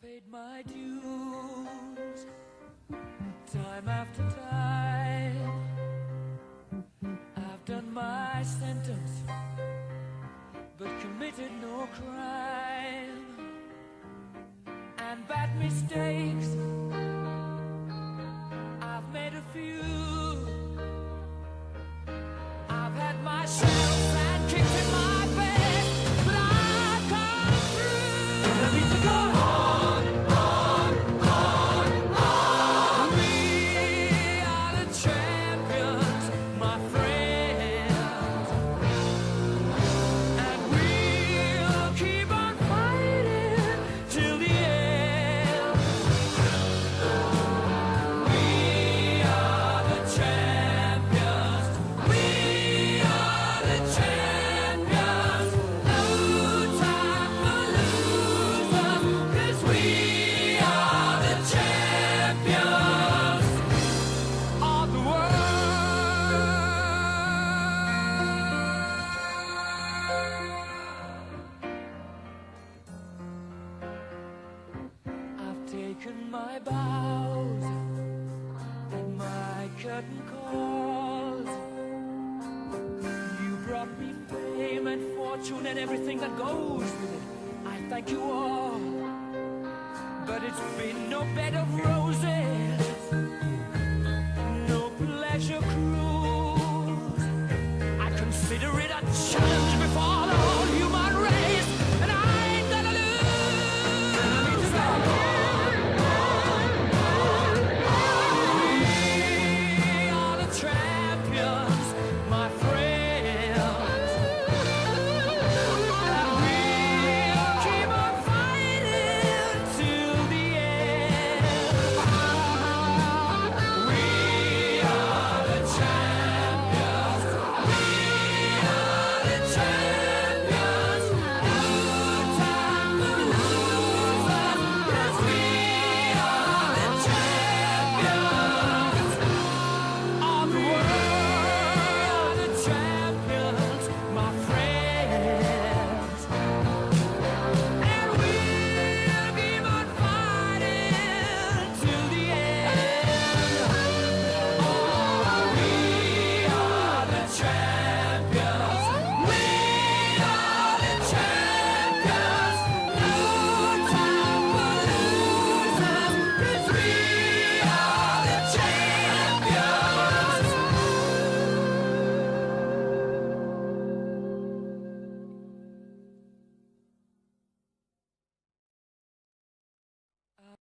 paid my dues time after time. I've done my sentence, but committed no crime. And bad mistakes, I've made a few. I've had my shells and kicked in my bed, but I've come through. The beats are going on, on, on, on. We are the champions, my friends, and we'll keep on fighting till the end. We are the champions. We are the champions. No time for losers, 'cause we are the champions of the world. I've taken my bows and my curtain calls. You brought me fame and fortune and everything that goes with it. I thank you all, but it's been no bed of roses.